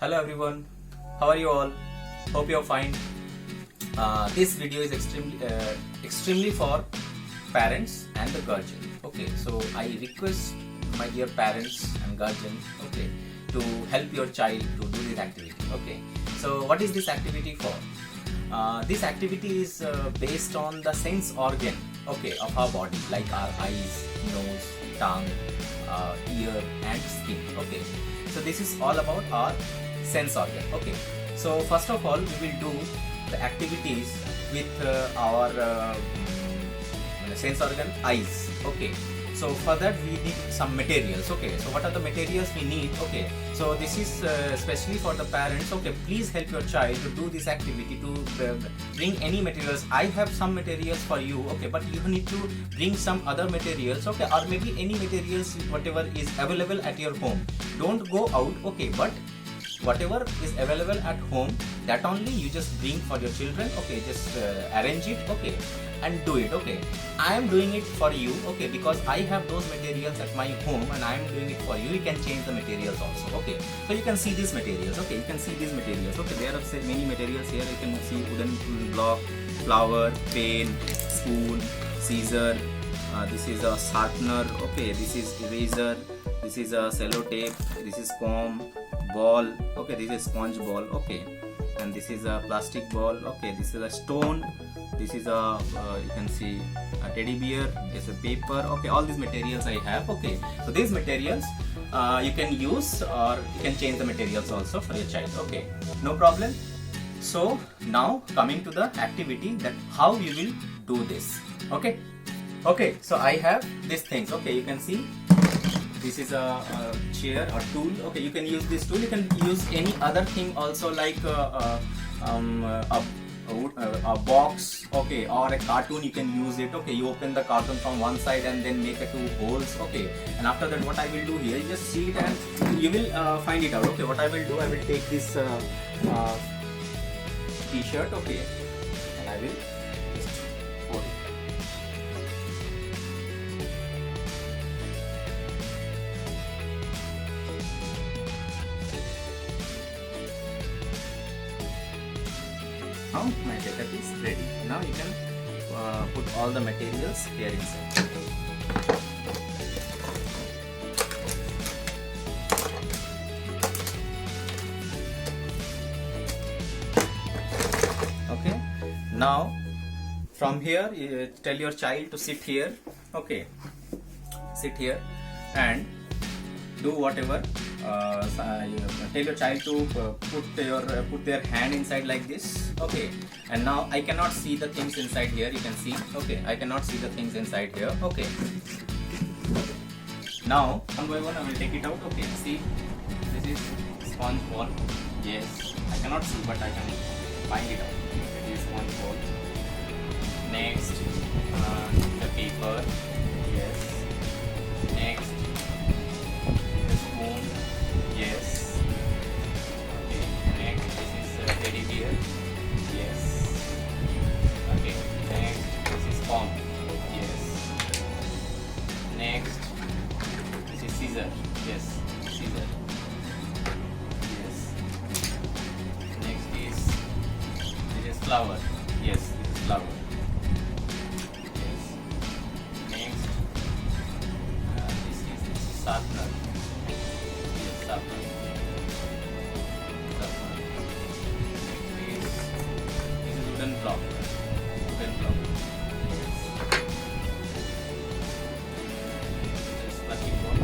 Hello everyone, how are you all? Hope you are fine. This video is extremely for parents and the guardian. Okay, so I request my dear parents and guardian, okay, to help your child to do this activity. Okay, so what is this activity for? This activity is based on the sense organ, okay, of our body, like our eyes, nose, tongue, ear and skin. Okay, so this is all about our sense organ. Okay, so first of all we will do the activities with our sense organ eyes. Okay, so for that we need some materials. Okay, so what are the materials we need? Okay, so this is especially for the parents. Okay, please help your child to do this activity, to bring any materials. I have some materials for you, okay, but you need to bring some other materials, okay, or maybe any materials whatever is available at your home. Don't go out, okay, but whatever is available at home, that only you just bring for your children. Okay, just arrange it, okay, and do it. Okay, I am doing it for you, okay, because I have those materials at my home and I am doing it for you. You can change the materials also. Okay, so you can see these materials. Okay, you can see these materials. Okay, there are many materials here. You can see wooden block, flower, pen, spoon, scissor, this is a sharpener, okay, this is eraser, this is a sellotape, this is comb, ball, okay, this is sponge ball, okay, and this is a plastic ball, okay, this is a stone, this is a you can see a teddy bear, there's a paper, okay, all these materials I have. Okay, so these materials you can use, or you can change the materials also for your child. Okay, no problem. So now coming to the activity, that how you will do this. Okay, okay, so I have these things. Okay, you can see this is a chair or tool. Okay, you can use this tool. You can use any other thing also, like a box, okay, or a cartoon. You can use it. Okay, you open the cartoon from one side and then make two holes. Okay, and after that what I will do here, you just see it and you will find it out. Okay, what I will do, I will take this t-shirt, okay, and I will just fold it. Now my setup is ready. Now you can put all the materials here inside. Okay, now from here you tell your child to sit here. Okay, sit here and do whatever. Tell your child to put their hand inside like this. Okay, and now I cannot see the things inside here. You can see. Okay, I cannot see the things inside here. Okay, now one by one I will take it out. Okay, see, this is sponge ball. Yes, I cannot see, but I can find it out. This is sponge ball. Next, the paper. Yes. Next, the spoon. Yes. Okay. Next, this is teddy bear. Yes. Okay. Next, this is comb. Yes. Next, this is scissor. Yes. Scissor. Yes. Next is, this is flower. Yes. This is flower. Yes. Next, this is sharpener. Yes, sharpener. This is wooden block. Wooden block. This is plastic ball.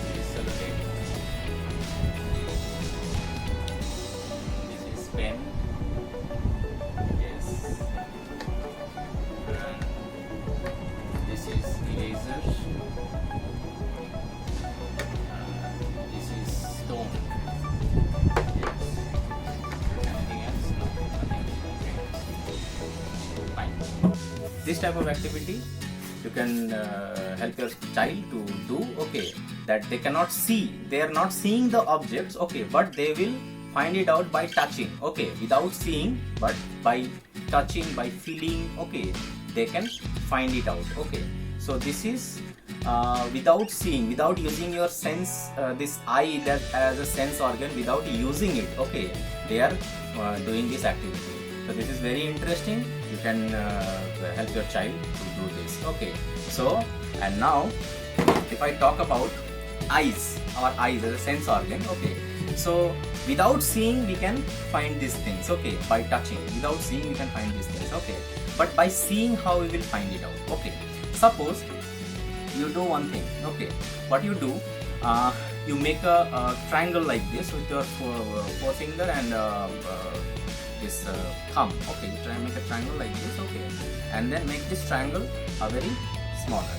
This is sellotape. This is pen. Yes. And this is eraser. This is stone. Yes. Anything else? No. Nothing. Okay. Fine. This type of activity you can help your child to do. Okay, that they cannot see. They are not seeing the objects. Okay, but they will find it out by touching. Okay, without seeing, but by touching, by feeling. Okay, they can find it out. Okay, so this is without seeing, without using your sense, this eye that as a sense organ, without using it, okay, they are doing this activity. So this is very interesting. You can help your child to do this. Okay, so and now if I talk about eyes, our eyes as a sense organ, okay, so without seeing we can find these things, okay, by touching. Without seeing we can find these things, okay, but by seeing, how we will find it out? Okay, suppose you do one thing, okay, what you do, you make a triangle like this with your forefinger and this thumb, okay, you try and make a triangle like this, okay, and then make this triangle a very smaller,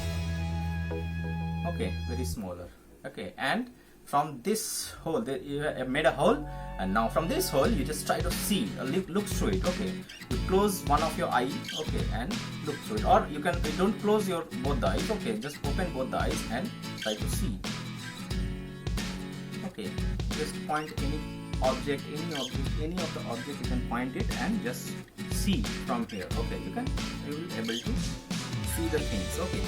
okay, very smaller, okay, and from this hole, you have made a hole, and now from this hole you just try to see, look through it, okay, you close one of your eye, okay, and look through it, or you don't close your both the eyes, okay, just open both the eyes and try to see, okay, just point any object, any of the object, you can point it and just see from here, okay, you will be able to see the things, okay.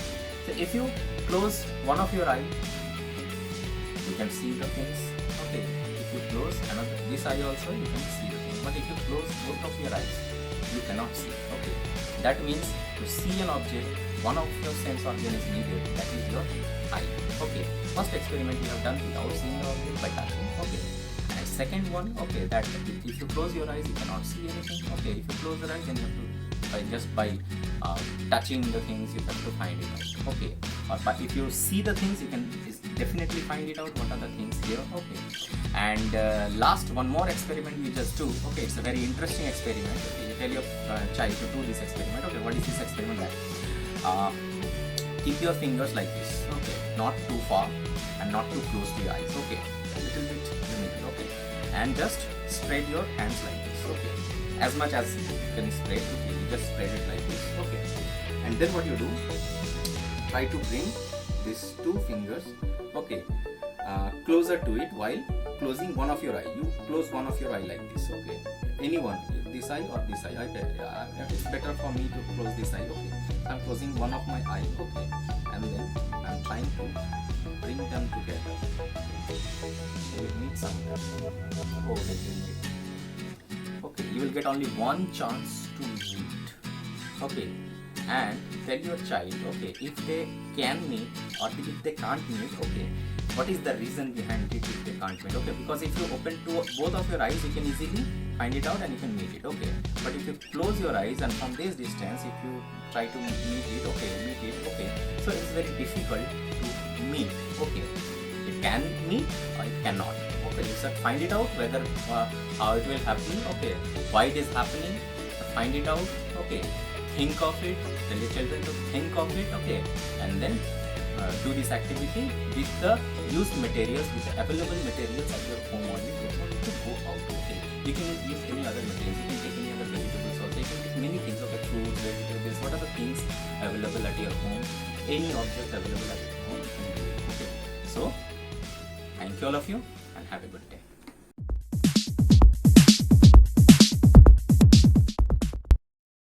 So if you close one of your eye, you can see the things, okay, if you close this eye also, you can see the things, but if you close both of your eyes, you cannot see, okay. That means to see an object, one of your sense organ is needed, that is your eye, okay. First experiment you have done without seeing the object, by touching, okay. And second one, okay, that if you close your eyes, you cannot see anything, okay. If you close your eyes, then you have to by touching the things, you have to find it out, okay. But if you see the things, you can definitely find it out, what are the things here, okay. And last, one more experiment you just do, okay, it's a very interesting experiment, okay. You tell your child to do this experiment, okay. What is this experiment like? Keep your fingers like this, okay, not too far and not too close to your eyes, okay, a little bit in the middle, okay, and just spread your hands like this, okay, as much as you can spread, okay, you just spread it like this, okay, and then what you do, try to bring these two fingers, okay, closer to it while closing one of your eye. You close one of your eye like this, okay, any one, this eye or this eye, it's better for me to close this eye, okay. I'm closing one of my eye, okay, and then I'm trying to bring them together. So it needs some, oh, let me meet. Okay, you will get only one chance to meet, okay, and tell your child, okay, if they can meet or if they can't meet, okay, what is the reason behind it if they can't meet, okay, because if you open both of your eyes, you can easily find it out and you can meet it, okay, but if you close your eyes and from this distance, if you try to meet it, okay, so it's very difficult to meet, okay, it can meet or it cannot, okay, you should find it out whether how it will happen, okay, why it is happening, find it out, okay, think of it, tell your children to think of it, okay, and then do this activity with the used materials, with the available materials at your home only. You don't need to go out, okay. You can use any other materials, you can take any other vegetables also, you can take many things, okay, fruits, vegetables, what are the things available at your home, any objects available at your home, you can do it, okay. So, thank you all of you and have a good day.